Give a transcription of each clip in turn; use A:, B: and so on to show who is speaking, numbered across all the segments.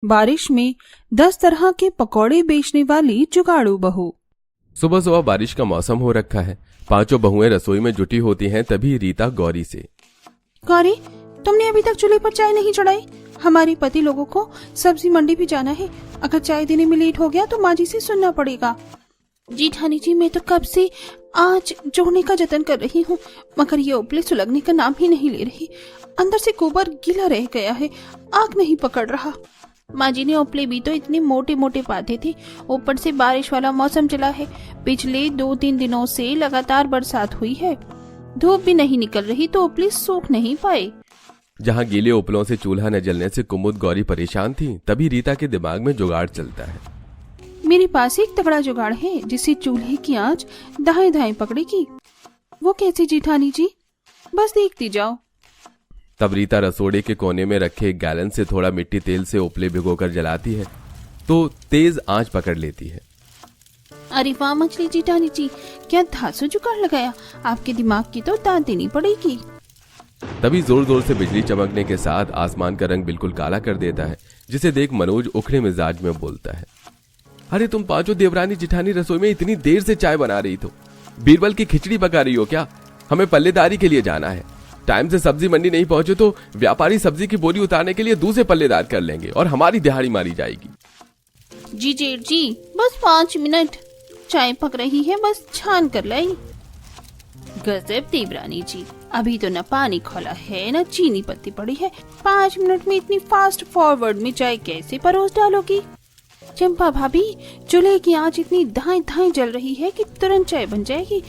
A: बारिश में 10 तरह के पकौड़े बेचने वाली जुगाड़ू बहू।
B: सुबह सुबह बारिश का मौसम हो रखा है। पांचों बहुएं रसोई में जुटी होती हैं। तभी रीता गौरी से,
A: गौरी, तुमने अभी तक चूल्हे पर चाय नहीं चढ़ाई। हमारे पति लोगों को सब्जी मंडी भी जाना है। अगर चाय देने में लेट हो गया तो माँ जी से सुनना पड़ेगा। जी ठानी जी, मैं तो कब से आज जोड़ने का जतन कर रही हूँ, मगर ये उपले सुलगने का नाम ही नहीं ले रही। अंदर से गोबर गीला रह गया है, आग नहीं पकड़ रहा। माँ जी ने उपले भी तो इतने मोटे मोटे पाते थे, ऊपर से बारिश वाला मौसम चला है। पिछले 2-3 दिनों से लगातार बरसात हुई है, धूप भी नहीं निकल रही तो उपले सूख नहीं पाए।
B: जहां गीले उपलों से चूल्हा न जलने से कुमुद गौरी परेशान थी, तभी रीता के दिमाग में जुगाड़ चलता है।
A: मेरे पास एक तगड़ा जुगाड़ है जिससे चूल्हे की आंच दाएं दाएं पकड़ेगी। वो कैसे जेठानी जी? बस देखती जाओ।
B: तब रीता रसोड़े के कोने में रखे एक गैलन से थोड़ा मिट्टी तेल से उपले भिगोकर जलाती है तो तेज आंच पकड़ लेती है।
A: अरे वाह मछली जेठानी जी, क्या धांसू जुगाड़ लगाया। आपके दिमाग की तो दाद देनी पड़ेगी।
B: तभी जोर जोर से बिजली चमकने के साथ आसमान का रंग बिल्कुल काला कर देता है, जिसे देख मनोज उखड़े मिजाज में बोलता है, अरे तुम पांचों देवरानी जिठानी रसोई में इतनी देर से चाय बना रही तो बीरबल की खिचड़ी पका रही हो क्या? हमें पल्लेदारी के लिए जाना है। टाइम से सब्जी मंडी नहीं पहुंचे तो व्यापारी सब्जी की बोरी उतारने के लिए दूसरे पल्लेदार कर लेंगे और हमारी दिहाड़ी मारी जाएगी।
A: जी जेठ जी, बस 5 मिनट, चाय पक रही है, बस छान कर लाई। गजब देवरानी जी, अभी तो न पानी खोला है न चीनी पत्ती पड़ी है। 5 मिनट में इतनी फास्ट फॉरवर्ड में चाय कैसे परोस डालोगी? चंपा भाभी, चूल्हे की आंच इतनी धाएं धाएं जल रही है कि तुरंत चाय बन जाएगी।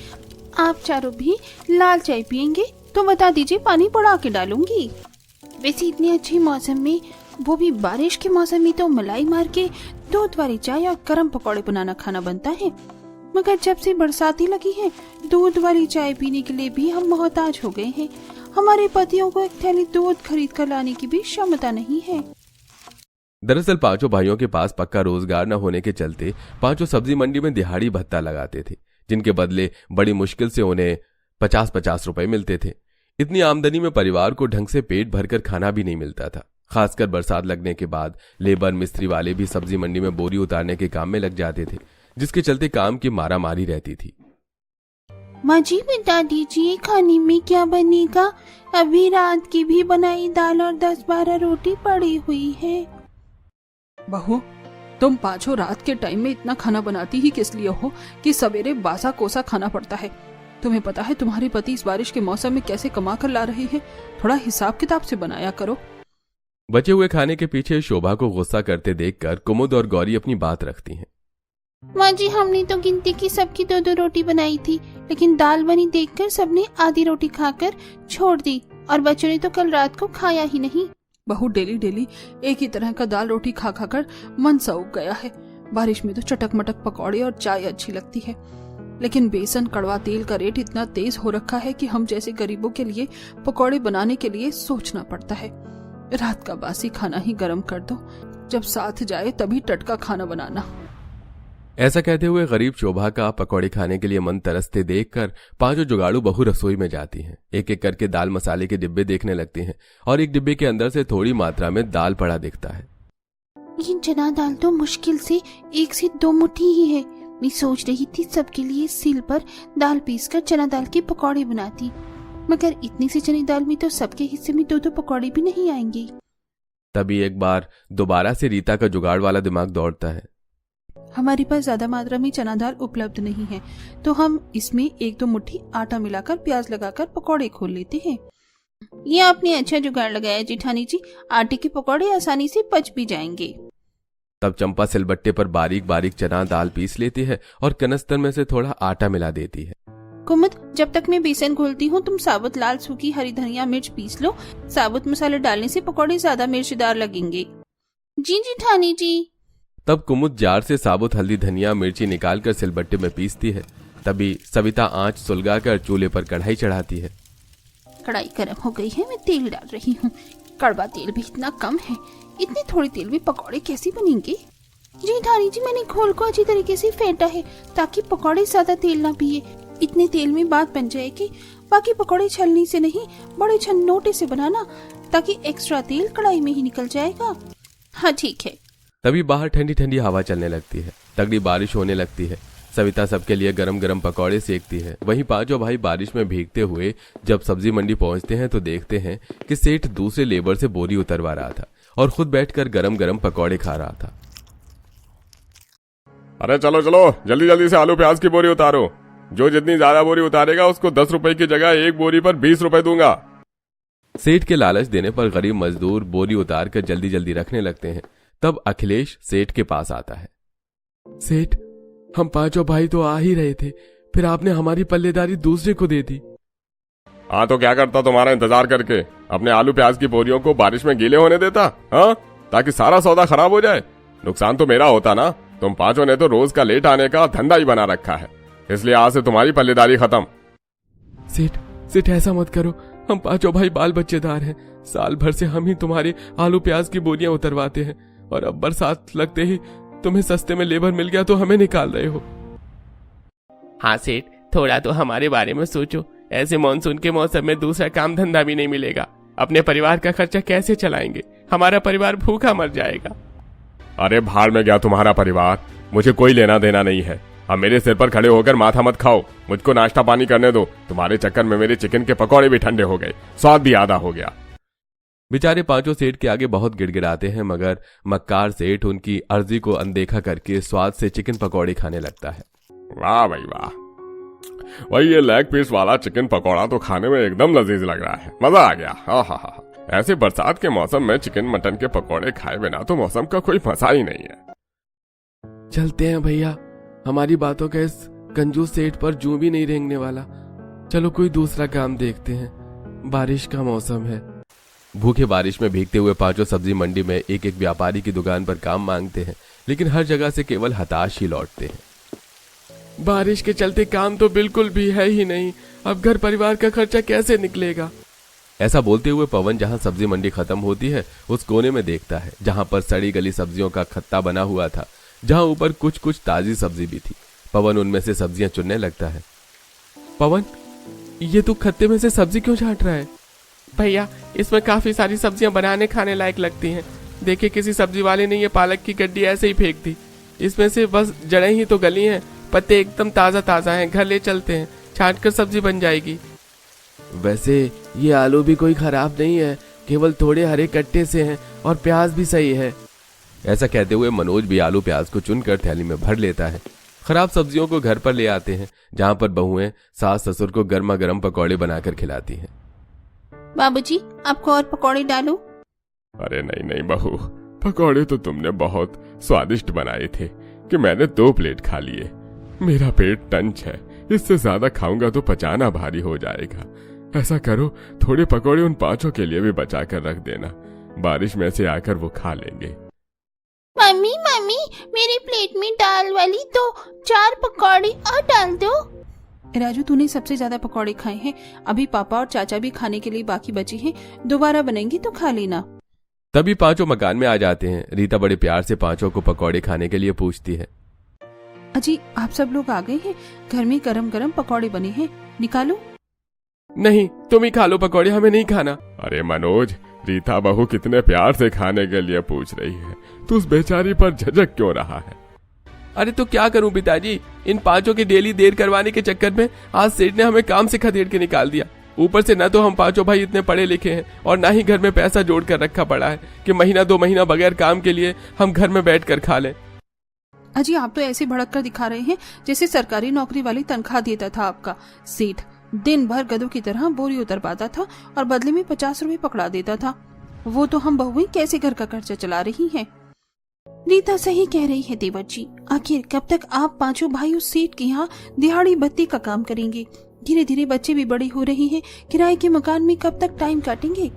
A: आप चारों भी लाल चाय पियेंगे तो बता दीजिए, पानी बढ़ा के डालूंगी। वैसे इतने अच्छे मौसम में, वो भी बारिश के मौसम में, तो मलाई मार के दूध वाली चाय और गरम पकौड़े बनाना खाना बनता है। मगर जब से बरसाती लगी है, दूध वाली चाय पीने के लिए भी हम मोहताज हो गए हैं। हमारे पतियों को एक थैली दूध खरीद कर लाने की भी क्षमता नहीं है।
B: दरअसल पांचों भाइयों के पास पक्का रोजगार न होने के चलते पांचों सब्जी मंडी में दिहाड़ी भत्ता लगाते थे, जिनके बदले बड़ी मुश्किल से उन्हें 50-50 रुपए मिलते थे। इतनी आमदनी में परिवार को ढंग से पेट भरकर खाना भी नहीं मिलता था। खासकर बरसात लगने के बाद लेबर मिस्त्री वाले भी सब्जी मंडी में बोरी उतारने के काम में लग जाते थे, जिसके चलते काम की मारामारी रहती थी।
A: माँ जी, बता दीजिए खाने में क्या बनेगा? अभी रात की भी बनाई दाल और 10-12 रोटी पड़ी हुई है। बहू, तुम पांचों रात के टाइम में इतना खाना बनाती ही किस लिए हो कि सवेरे बासा कोसा खाना पड़ता है? तुम्हें पता है तुम्हारे पति इस बारिश के मौसम में कैसे कमा कर ला रहे हैं? थोड़ा हिसाब किताब से बनाया करो।
B: बचे हुए खाने के पीछे शोभा को गुस्सा करते देखकर कुमुद और गौरी अपनी बात रखती हैं।
A: माँ जी, हमने तो गिनती की सबकी 2-2 रोटी बनाई थी, लेकिन दाल बनी देखकर सबने आधी रोटी खाकर छोड़ दी और बच्चों ने तो कल रात को खाया ही नहीं। बहू, डेली डेली एक ही तरह का दाल रोटी खा खाकर मन सा उग गया है। बारिश में तो चटक मटक पकौड़े और चाय अच्छी लगती है, लेकिन बेसन कड़वा तेल का रेट इतना तेज हो रखा है कि हम जैसे गरीबों के लिए पकौड़े बनाने के लिए सोचना पड़ता है। रात का बासी खाना ही गर्म कर दो, जब साथ जाए तभी टटका खाना बनाना।
B: ऐसा कहते हुए गरीब शोभा का पकौड़े खाने के लिए मन तरसते देखकर पांचों जुगाड़ू बहू रसोई में जाती हैं। एक एक करके दाल मसाले के डिब्बे देखने लगती हैं और एक डिब्बे के अंदर से थोड़ी मात्रा में दाल पड़ा दिखता है।
A: ये चना दाल तो मुश्किल से 1 से 2 मुट्ठी ही है। मैं सोच रही थी सबके लिए सील पर दाल पीसकर चना दाल के पकौड़े बनाती, मगर इतनी सी चने दाल में तो सबके हिस्से में 2-2 पकौड़े भी नहीं आएंगे।
B: तभी एक बार दोबारा से रीता का जुगाड़ वाला दिमाग दौड़ता है।
A: हमारे पास ज्यादा मात्रा में चना दाल उपलब्ध नहीं है, तो हम इसमें 1-2 मुट्ठी आटा मिलाकर प्याज लगाकर पकौड़े खोल लेते हैं। ये आपने अच्छा जुगाड़ लगाया जेठानी जी, आटे के पकौड़े आसानी से पच भी जाएंगे।
B: तब चंपा सिलबट्टे पर बारीक बारीक चना दाल पीस लेती है और कनस्तर में से थोड़ा आटा मिला देती है।
A: कुमुद, जब तक मैं बेसन घोलती हूँ तुम साबुत लाल सूखी हरी धनिया मिर्च पीस लो। साबुत मसाले डालने से पकौड़े ज्यादा मिर्चदार लगेंगे। जी जेठानी जी।
B: तब कुमुद जार से साबुत हल्दी धनिया मिर्ची निकालकर सिलबट्टे में पीसती है। तभी सविता आंच सुलगाकर चूल्हे पर कढ़ाई चढ़ाती है।
A: कढ़ाई गर्म हो गई है, मैं तेल डाल रही हूँ। कड़वा तेल भी इतना कम है, इतने थोड़े तेल में पकौड़े कैसे बनेंगे? जेठानी जी, मैंने घोल को अच्छी तरीके से फेंटा है ताकि पकौड़े ज्यादा तेल ना पिए। इतने तेल में बात बन जाएगी। बाकी पकौड़े छलनी से नहीं, बड़े छन्नोटे से बनाना, ताकि एक्स्ट्रा तेल कढ़ाई में ही निकल जाएगा। हाँ ठीक है।
B: तभी बाहर ठंडी ठंडी हवा चलने लगती है, तगड़ी बारिश होने लगती है। सविता सबके लिए गरम गरम पकौड़े सेकती है। वहीं पांचों भाई बारिश में भीगते हुए जब सब्जी मंडी पहुंचते हैं तो देखते हैं कि सेठ दूसरे लेबर से बोरी उतरवा रहा था और खुद बैठकर गरम गरम पकौड़े खा रहा था।
C: अरे चलो चलो, जल्दी जल्दी से आलू प्याज की बोरी उतारो। जो जितनी ज्यादा बोरी उतारेगा उसको 10 रुपए की जगह एक बोरी पर 20 रुपए दूंगा।
B: सेठ के लालच देने पर गरीब मजदूर बोरी उतार कर जल्दी जल्दी रखने लगते हैं। तब अखिलेश सेठ के पास आता है। सेठ, हम पांचों भाई तो आ ही रहे थे, फिर आपने हमारी पल्लेदारी दूसरे को दे दी।
C: हाँ तो क्या करता तुम्हारा इंतजार करके, अपने आलू प्याज की बोरियों को बारिश में गीले होने देता? हाँ, ताकि सारा सौदा खराब हो जाए। नुकसान तो मेरा होता ना। तुम पांचों ने तो रोज का लेट आने का धंधा ही बना रखा है, इसलिए आज से तुम्हारी पल्लेदारी खत्म।
B: सेठ ऐसा मत करो, हम पांचों भाई बाल बच्चेदार हैं। साल भर से हम ही तुम्हारे आलू प्याज की बोरियां उतरवाते हैं और अब बरसात लगते ही तुम्हें सस्ते में लेबर मिल गया तो हमें निकाल रहे हो।
D: हाँ सेठ, थोड़ा तो हमारे बारे में सोचो। ऐसे मानसून के मौसम में दूसरा काम धंधा भी नहीं मिलेगा। अपने परिवार का खर्चा कैसे चलाएंगे? हमारा परिवार भूखा मर जाएगा।
C: अरे भाड़ में गया तुम्हारा परिवार, मुझे कोई लेना देना नहीं है। अब मेरे सिर पर खड़े होकर माथा मत खाओ, मुझको नाश्ता पानी करने दो। तुम्हारे चक्कर में मेरे चिकन के पकौड़े भी ठंडे हो गए, स्वाद भी आधा हो गया।
B: बेचारे पांचों सेठ के आगे बहुत गिड़गिड़ाते हैं, मगर मक्कार सेठ उनकी अर्जी को अनदेखा करके स्वाद से चिकन पकौड़े खाने लगता है।
C: वाह भाई वाह, वही ये लेग पीस वाला चिकन पकौड़ा तो खाने में एकदम लजीज लग रहा है, मजा आ गया। हाँ हाँ हाँ, ऐसे बरसात के मौसम में चिकन मटन के पकौड़े खाए बिना तो मौसम का कोई मजा ही नहीं है।
B: चलते हैं भैया, हमारी बातों का इस कंजूस सेठ पर जूं भी नहीं रेंगने वाला। चलो कोई दूसरा काम देखते हैं, बारिश का मौसम है। भूखे बारिश में भीगते हुए पांचों सब्जी मंडी में एक एक व्यापारी की दुकान पर काम मांगते हैं, लेकिन हर जगह से केवल हताश ही लौटते हैं। बारिश के चलते काम तो बिल्कुल भी है ही नहीं, अब घर परिवार का खर्चा कैसे निकलेगा? ऐसा बोलते हुए पवन जहां सब्जी मंडी खत्म होती है उस कोने में देखता है जहां पर सड़ी गली सब्जियों का खत्ता बना हुआ था, जहां ऊपर कुछ कुछ ताजी सब्जी भी थी। पवन उनमें से सब्जियां चुनने लगता है। पवन, ये तू खत्ते में से सब्जी क्यों छांट रहा है?
D: भैया, इसमें काफी सारी सब्जियां बनाने खाने लायक लगती हैं। देखिए, किसी सब्जी वाले ने ये पालक की गड्डी ऐसे ही फेंक दी। इसमें से बस जड़ें ही तो गली हैं, पत्ते एकदम ताजा ताजा हैं। घर ले चलते हैं, छांट कर सब्जी बन जाएगी।
B: वैसे ये आलू भी कोई खराब नहीं है, केवल थोड़े हरे कट्टे से हैं और प्याज भी सही है। ऐसा कहते हुए मनोज भी आलू प्याज को चुनकर थैली में भर लेता है। खराब सब्जियों को घर पर ले आते हैं, जहां पर बहुएं सास ससुर को गर्मा गर्म पकौड़े बनाकर खिलाती हैं।
A: बाबूजी, आपको और पकौड़े डालो।
C: अरे नहीं नहीं बहू, पकौड़े तो तुमने बहुत स्वादिष्ट बनाए थे कि मैंने 2 प्लेट खा लिए। मेरा पेट टंच है, इससे ज्यादा खाऊंगा तो पचाना भारी हो जाएगा। ऐसा करो, थोड़े पकौड़े उन पांचों के लिए भी बचा कर रख देना, बारिश में से आकर वो खा लेंगे।
A: मम्मी मम्मी, मेरी प्लेट में दाल वाली तो 4 पकौड़े और डाल दो। राजू, तूने सबसे ज्यादा पकौड़े खाए हैं, अभी पापा और चाचा भी खाने के लिए बाकी बचे हैं, दोबारा बनेंगी तो खा लेना।
B: तभी पांचों मकान में आ जाते हैं। रीता बड़े प्यार से पांचों को पकौड़े खाने के लिए पूछती है।
A: अजी, आप सब लोग आ गए हैं, घर में गरम गरम पकौड़े बने हैं, निकालो।
B: नहीं, तुम ही खा लो पकौड़े, हमें नहीं खाना।
C: अरे मनोज, रीता बहू कितने प्यार से खाने के लिए पूछ रही है, तू उस बेचारी पर झिझक क्यों रहा है?
B: अरे तो क्या करूं पिताजी, इन पांचों की डेली देर करवाने के चक्कर में आज सेठ ने हमें काम से खदेड़ के निकाल दिया। ऊपर से न तो हम पांचों भाई इतने पढ़े लिखे हैं और न ही घर में पैसा जोड़ कर रखा पड़ा है कि महीना 2 महीना बगैर काम के लिए हम घर में बैठ कर खा लें।
A: अजी, आप तो ऐसे भड़क कर दिखा रहे हैं जैसे सरकारी नौकरी वाली तनख्वाह देता था आपका सेठ। दिन भर गधों की तरह बोरी उतरवाता था और बदले में 50 रुपए पकड़ा देता था। वो तो हम बहुएं कैसे घर का खर्चा चला रही हैं। रीता सही कह रही है देवर जी, आखिर कब तक आप पांचों भाई उस सेठ के यहाँ दिहाड़ी बत्ती का काम करेंगे? धीरे धीरे बच्चे भी बड़े हो रहे हैं, किराए के मकान में कब तक टाइम काटेंगे?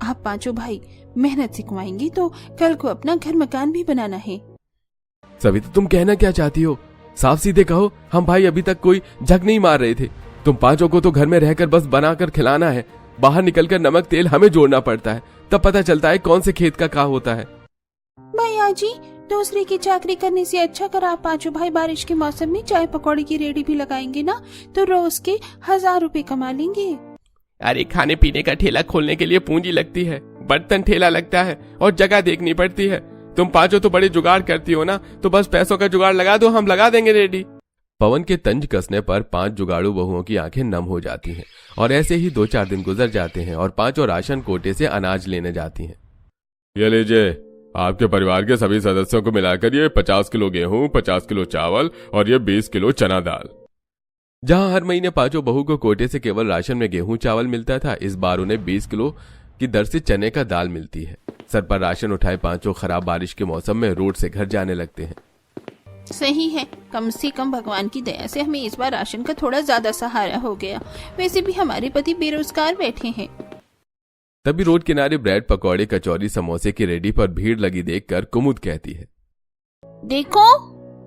A: आप पांचों भाई मेहनत से कमाएंगे तो कल को अपना घर मकान भी बनाना है।
B: सभी, तो तुम कहना क्या चाहती हो? साफ सीधे कहो, हम भाई अभी तक कोई झक नहीं मार रहे थे। तुम पांचों को तो घर में रहकर बस बनाकर खिलाना है, बाहर निकलकर नमक तेल हमें जोड़ना पड़ता है, तब पता चलता है कौन से खेत का क्या होता है।
A: भैया जी, दूसरे की चाकरी करने से अच्छा कर आप पांचों भाई बारिश के मौसम में चाय पकौड़े की रेडी भी लगाएंगे ना, तो रोज के 1000 रुपए कमा लेंगे।
D: अरे, खाने पीने का ठेला खोलने के लिए पूंजी लगती है, बर्तन ठेला लगता है और जगह देखनी पड़ती है। तुम पांचों तो बड़ी जुगाड़ करती हो ना, तो बस पैसों का जुगाड़ लगा दो, हम लगा देंगे रेडी।
B: पवन के तंज कसने पर 5 जुगाड़ू बहुओं की आंखें नम हो जाती हैं और ऐसे ही 2-4 दिन गुजर जाते हैं और 5 राशन कोटे से अनाज लेने जाती हैं।
C: ये लीजिए, आपके परिवार के सभी सदस्यों को मिलाकर ये 50 किलो गेहूं, 50 किलो चावल और ये 20 किलो चना दाल।
B: जहां हर महीने 5 बहू को कोटे से केवल राशन में गेहूं चावल मिलता था, इस बार उन्हें 20 किलो की दर से चने का दाल मिलती है। सर पर राशन उठाए 5 खराब बारिश के मौसम में रोड से घर जाने लगते हैं।
A: सही है, कम से कम भगवान की दया से हमें इस बार राशन का थोड़ा ज्यादा सहारा हो गया। वैसे भी हमारे पति बेरोजगार बैठे हैं।
B: तभी रोड किनारे ब्रेड पकौड़े कचौरी समोसे की रेडी पर भीड़ लगी देखकर कुमुद कहती है,
A: देखो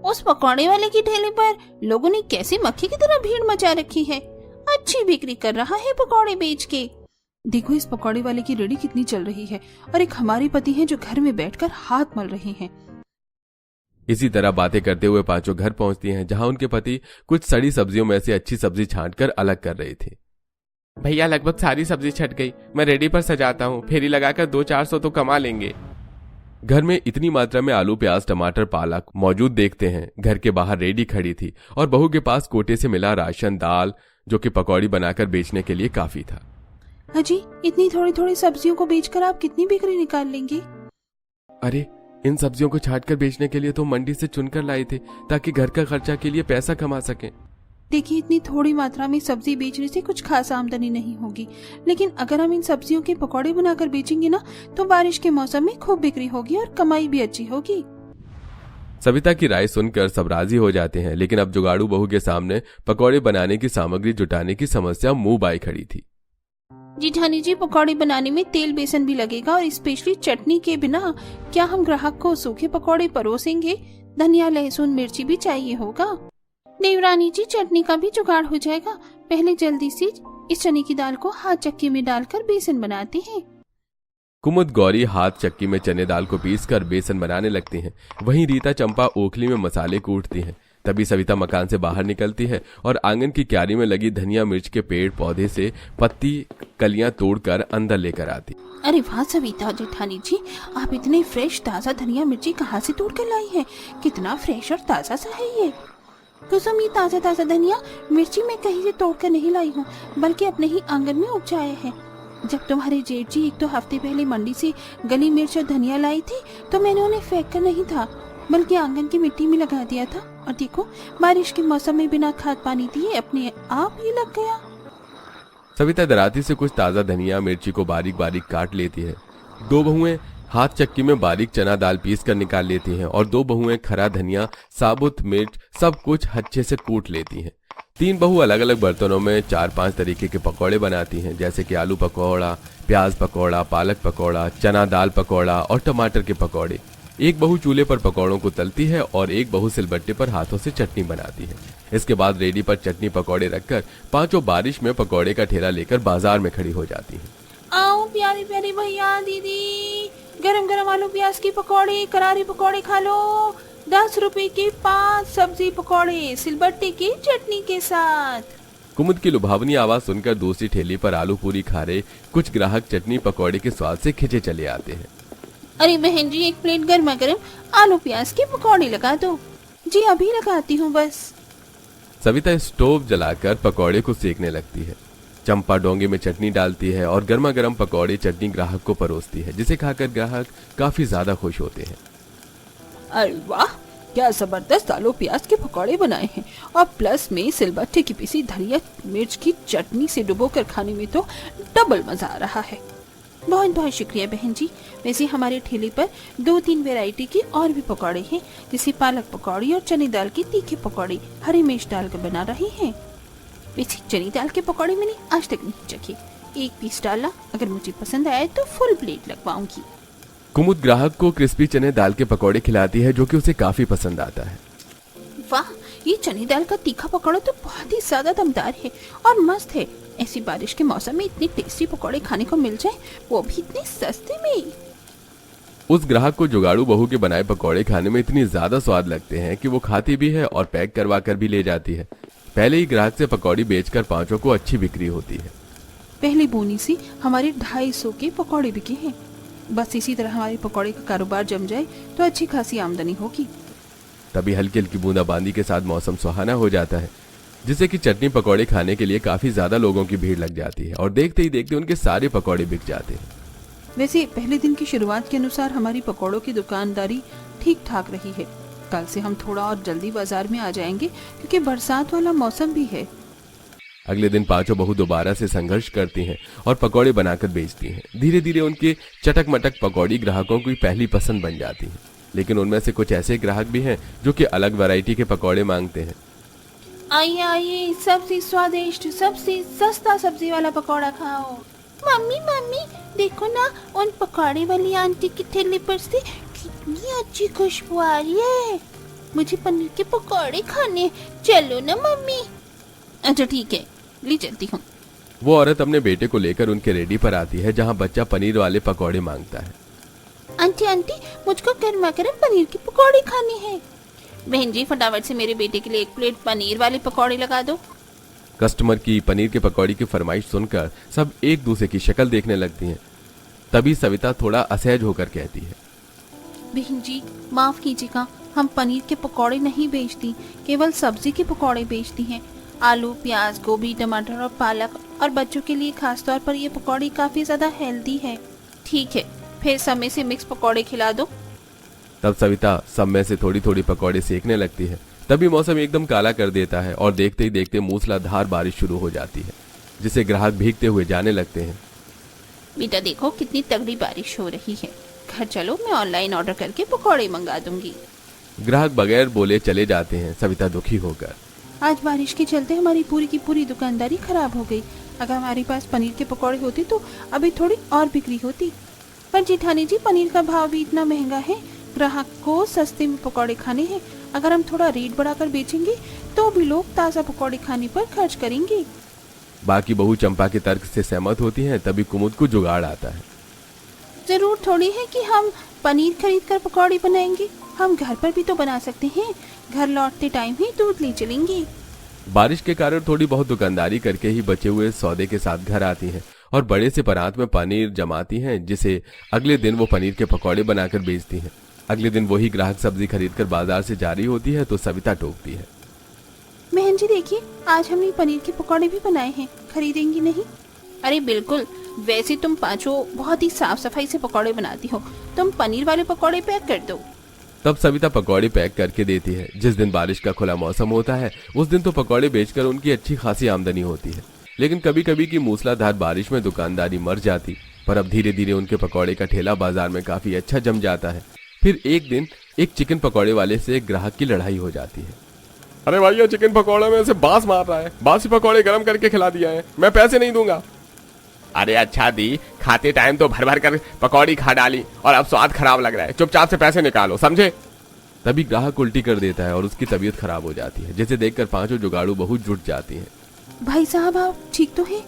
A: उस पकौड़े वाले की ठेले पर लोगों ने कैसे मक्खी की तरह भीड़ मचा रखी है। अच्छी बिक्री कर रहा है पकौड़े बेच के। देखो इस पकौड़े वाले की रेडी कितनी चल रही है और एक हमारे पति हैं जो घर में बैठकर हाथ मल रहे हैं।
B: इसी तरह बातें करते हुए 5 घर पहुंचती हैं, जहां उनके पति कुछ सड़ी सब्जियों में से अच्छी सब्जी छांटकर अलग कर रहे थे।
D: भैया लगभग सारी सब्जी छट गई, मैं रेडी पर सजाता हूँ, फेरी लगाकर 200-400 तो कमा लेंगे।
B: घर में इतनी मात्रा में आलू प्याज टमाटर पालक मौजूद देखते हैं। घर के बाहर रेडी खड़ी थी और बहू के पास कोटे से मिला राशन दाल जो कि पकौड़ी बनाकर बेचने के लिए काफी था।
A: अजी इतनी थोड़ी थोड़ी सब्जियों को बेचकर आप कितनी बिक्री निकाल लेंगे?
B: अरे इन सब्जियों को छांटकर बेचने के लिए तो मंडी से चुनकर लाए थे ताकि घर का खर्चा के लिए पैसा कमा सकें।
A: देखिए इतनी थोड़ी मात्रा में सब्जी बेचने से कुछ खास आमदनी नहीं होगी, लेकिन अगर हम इन सब्जियों के पकौड़े बनाकर बेचेंगे ना तो बारिश के मौसम में खूब बिक्री होगी और कमाई भी अच्छी होगी।
B: सविता की राय सुनकर सब राजी हो जाते हैं, लेकिन अब जुगाड़ू बहू के सामने पकौड़े बनाने की सामग्री जुटाने की समस्या मुंह बाई खड़ी थी।
A: जेठानी जी पकौड़े बनाने में तेल बेसन भी लगेगा और स्पेशली चटनी के बिना क्या हम ग्राहक को सूखे पकौड़े परोसेंगे? धनिया लहसुन मिर्ची भी चाहिए होगा। देवरानी जी चटनी का भी जुगाड़ हो जाएगा। पहले जल्दी से इस चने की दाल को हाथ चक्की में डालकर बेसन बनाते हैं।
B: कुमुद गौरी हाथ चक्की में चने दाल को पीसकर बेसन बनाने लगती हैं। वहीं रीता चंपा ओखली में मसाले कूटती हैं। तभी सविता मकान से बाहर निकलती है और आंगन की क्यारी में लगी धनिया मिर्च के पेड़ पौधे से पत्ती कलियां तोड़कर अंदर लेकर आती।
A: अरे वाह सविता जेठानी जी, आप इतने फ्रेश ताजा धनिया मिर्ची कहाँ से तोड़ कर लाई है? कितना फ्रेश और ताजा सा है ये। कसम ये ताजा ताजा धनिया मिर्ची मैं कहीं से तोड़ कर नहीं लाई हूँ, बल्कि अपने ही आंगन में उपजाया है। जब तुम्हारे जेठ जी 1-2 हफ्ते पहले मंडी से गली मिर्च और धनिया लाई थी तो मैंने उन्हें फेंक कर नहीं था, बल्कि आंगन की मिट्टी में लगा दिया था। और देखो बारिश के मौसम में बिना खाद पानी दिए अपने आप ही लग गया।
B: सविता दराती से कुछ ताजा धनिया मिर्ची को बारीक बारीक काट लेती है। 2 बहुएं हाथ चक्की में बारीक चना दाल पीस कर निकाल लेती हैं और 2 बहुएं खरा धनिया साबुत मिर्च सब कुछ अच्छे से कूट लेती हैं। 3 बहू अलग अलग बर्तनों में 4-5 तरीके के पकौड़े बनाती हैं, जैसे कि आलू पकौड़ा, प्याज पकौड़ा, पालक पकौड़ा, चना दाल पकौड़ा और टमाटर के पकौड़े। एक बहू चूल्हे पर पकौड़ों को तलती है और एक बहू सिलबट्टे पर हाथों से चटनी बनाती है। इसके बाद रेडी पर चटनी पकौड़े रखकर 5 बारिश में पकौड़े का ठेला लेकर बाजार में खड़ी हो जाती हैं।
A: आओ प्यारे प्यारे भैया दीदी, गरम गरम आलू प्याज की पकौड़े, करारे पकौड़े खा लो। 10 रुपए के 5 सब्जी पकौड़े सिलबट्टे की चटनी के साथ।
B: कुमुद की लुभावनी आवाज सुनकर दूसरी ठेली पर आलू पूरी खा रहे कुछ ग्राहक चटनी पकौड़े के स्वाद से खिंचे चले आते हैं।
A: अरे बहन जी 1 प्लेट गर्मा गर्म आलू प्याज के पकौड़े लगा दो। जी अभी लगाती हूँ बस।
B: सविता स्टोव जलाकर पकौड़े को सेकने लगती है। चंपा डोंगे में चटनी डालती है और गर्मा गर्म पकौड़े चटनी ग्राहक को परोसती है, जिसे खाकर ग्राहक काफी ज्यादा खुश होते हैं।
A: अरे वाह क्या जबरदस्त आलू प्याज के पकौड़े बनाए हैं, और प्लस में सिलबट्टे की पिसी धनिया मिर्च की चटनी से डुबोकर खाने में तो डबल मजा आ रहा है। बहुत बहुत शुक्रिया बहन जी। वैसे हमारे ठेले पर 2-3 वैरायटी की और भी पकौड़े हैं, जैसे पालक पकौड़ी और चने दाल की तीखे पकौड़े हरी मिर्च डालकर बना रही हैं। वैसे चने दाल के पकौड़े मैंने आज तक नहीं चखे। 1 पीस डाला, अगर मुझे पसंद आए तो फुल प्लेट लगवाऊंगी।
B: कुमुद ग्राहक को क्रिस्पी चने दाल के पकौड़े खिलाती है, जो कि उसे काफी पसंद आता है।
A: वाह ये चने दाल का तीखा पकौड़ा तो बहुत ही ज्यादा दमदार है और मस्त है। ऐसी बारिश के मौसम में इतने टेस्टी पकौड़े खाने को मिल जाए, वो भी इतने सस्ते में।
B: उस ग्राहक को जुगाड़ू बहू के बनाए पकौड़े खाने में इतनी ज्यादा स्वाद लगते हैं कि वो खाती भी है और पैक करवा कर भी ले जाती है। पहले ही ग्राहक से पकौड़ी बेचकर 5 को अच्छी बिक्री होती है।
A: पहली बोनी से हमारे 250 के पकौड़े बिके हैं। बस इसी तरह हमारी पकौड़े का कारोबार जम जाए तो अच्छी खासी आमदनी होगी।
B: तभी हल्की हल्की बूंदाबांदी के साथ मौसम सुहाना हो जाता है, जिससे कि चटनी पकौड़े खाने के लिए काफी ज्यादा लोगों की भीड़ लग जाती है और देखते ही देखते उनके सारे पकौड़े बिक जाते हैं।
A: वैसे पहले दिन की शुरुआत के अनुसार हमारी पकौड़ों की दुकानदारी ठीक ठाक रही है। कल से हम थोड़ा और जल्दी बाजार में आ जाएंगे क्योंकि बरसात वाला मौसम भी है।
B: अगले दिन पांचों बहू दोबारा से संघर्ष करती हैं और पकौड़े बनाकर बेचती हैं। धीरे धीरे उनके चटक मटक पकौड़ी ग्राहकों की पहली पसंद बन जाती है, लेकिन उनमें से कुछ ऐसे ग्राहक भी हैं जो कि अलग वैरायटी के पकौड़े मांगते हैं।
A: आइए आइए, सबसे स्वादिष्ट सबसे सस्ता सब्जी वाला पकौड़ा खाओ। मम्मी मम्मी देखो ना, उन पकौड़े वाली आंटी की ठेले पर से कितनी अच्छी खुशबू आ रही है। मुझे पनीर के पकौड़े खाने, चलो ना मम्मी। अच्छा ठीक है, ले चलती हूँ।
B: वो औरत अपने बेटे को लेकर उनके रेडी पर आती है, जहाँ बच्चा पनीर वाले पकौड़े मांगता है।
A: आंटी आंटी, मुझको गर्मा गर्म पनीर के पकौड़े खाने हैं। बहन जी फटाफट से मेरे बेटे के लिए 1 प्लेट पनीर वाले पकौड़े लगा दो।
B: कस्टमर की पनीर के पकौड़ी की फरमाइश सुनकर सब एक दूसरे की शक्ल देखने लगती हैं। तभी सविता थोड़ा असहज होकर कहती है,
A: बहन जी माफ कीजिएगा, हम पनीर के पकौड़े नहीं बेचती, केवल सब्जी के पकौड़े बेचती हैं। आलू, प्याज, गोभी, टमाटर और पालक, और बच्चों के लिए खास तौर पर ये पकौड़ी काफी ज्यादा हेल्दी है। ठीक है, फिर समय से मिक्स पकौड़े खिला दो।
B: तब सविता सब में से थोड़ी थोड़ी पकौड़े सेकने लगती है। तभी मौसम एकदम काला कर देता है और देखते ही देखते मूसलाधार बारिश शुरू हो जाती है, जिसे ग्राहक भीगते हुए जाने लगते हैं।
A: बेटा देखो कितनी तगड़ी बारिश हो रही है, घर चलो, मैं ऑनलाइन ऑर्डर करके पकौड़े मंगा दूंगी।
B: ग्राहक बगैर बोले चले जाते हैं। सविता दुखी होकर,
A: आज बारिश के चलते हमारी पूरी की पूरी दुकानदारी खराब हो गई। अगर हमारे पास पनीर के पकौड़े होते तो अभी थोड़ी और बिक्री होती। पर जेठानी जी, पनीर का भाव भी इतना महंगा है, ग्राहक को सस्ते में पकौड़े खाने हैं। अगर हम थोड़ा रेट बढ़ाकर बेचेंगे तो भी लोग ताज़ा पकौड़े खाने पर खर्च करेंगे।
B: बाकी बहू चंपा के तर्क से सहमत होती हैं। तभी कुमुद को जुगाड़ आता है।
A: जरूर थोड़ी है कि हम पनीर खरीद कर पकौड़े बनाएंगे, हम घर पर भी तो बना सकते हैं। घर लौटते टाइम ही दूध ले चलेंगे।
B: बारिश के कारण थोड़ी बहुत दुकानदारी करके ही बचे हुए सौदे के साथ घर आती हैं और बड़े से परात में पनीर जमाती हैं, जिसे अगले दिन वो पनीर के पकौड़े बनाकर बेचती हैं। अगले दिन वही ग्राहक सब्जी खरीदकर बाजार से जारी होती है तो सविता टोकती है,
A: बहन जी देखिए, आज हमने पनीर के पकौड़े भी बनाए हैं, खरीदेंगी नहीं? अरे बिल्कुल, वैसे तुम पांचों बहुत ही साफ सफाई से पकौड़े बनाती हो, तुम पनीर वाले पकौड़े पैक कर दो।
B: तब सविता पकौड़े पैक करके देती है। जिस दिन बारिश का खुला मौसम होता है उस दिन तो पकौड़े बेचकर उनकी अच्छी खासी आमदनी होती है, लेकिन कभी कभी की मूसलाधार बारिश में दुकानदारी मर जाती। पर अब धीरे धीरे उनके पकौड़े का ठेला बाजार में काफी अच्छा जम जाता है। फिर एक दिन एक चिकन पकौड़े वाले से एक ग्राहक की लड़ाई हो जाती है।
C: अरे भैया, चिकन पकौड़े में से बांस मार रहा है, बासी पकौड़े गर्म करके खिला दिया है, मैं पैसे नहीं दूंगा। अरे अच्छा दी, खाते टाइम तो भर भर कर पकौड़ी खा डाली और अब स्वाद खराब लग रहा है, चुपचाप से पैसे निकालो, समझे?
B: तभी ग्राहक उल्टी कर देता है और उसकी तबीयत खराब हो जाती है, जिसे देखकर पांचों जुगाड़ू बहुत जुट जाती हैं।
A: भाई साहब आप ठीक तो है?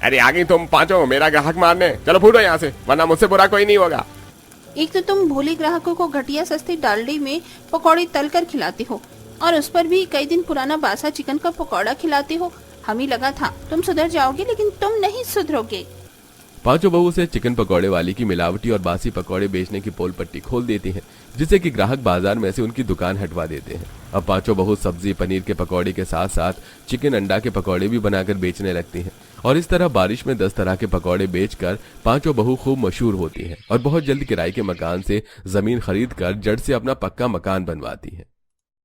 C: अरे आ गई तुम पांचों मेरा ग्राहक मारने, चलो फूटो यहाँ से, वरना मुझसे बुरा कोई नहीं होगा।
A: एक तो तुम भोले ग्राहकों को घटिया सस्ते डालडे में पकौड़े तल कर खिलाते हो और उस पर भी कई दिन पुराना बासा चिकन का पकौड़ा खिलाते हो। हमें लगा था तुम सुधर जाओगे, लेकिन तुम नहीं सुधरोगे।
B: पांचों बहू से चिकन पकौड़े वाली की मिलावटी और बासी पकौड़े बेचने की पोल पट्टी खोल देती हैं, जिससे कि ग्राहक बाजार में से उनकी दुकान हटवा देते हैं। अब पांचों बहू सब्जी पनीर के पकौड़े के साथ साथ चिकन अंडा के पकौड़े भी बनाकर बेचने लगती हैं और इस तरह बारिश में 10 तरह के पकौड़े बेचकर पांचों बहू खूब मशहूर होती हैं और बहुत जल्द किराए के मकान से जमीन खरीद कर जड़ से अपना पक्का मकान बनवाती हैं।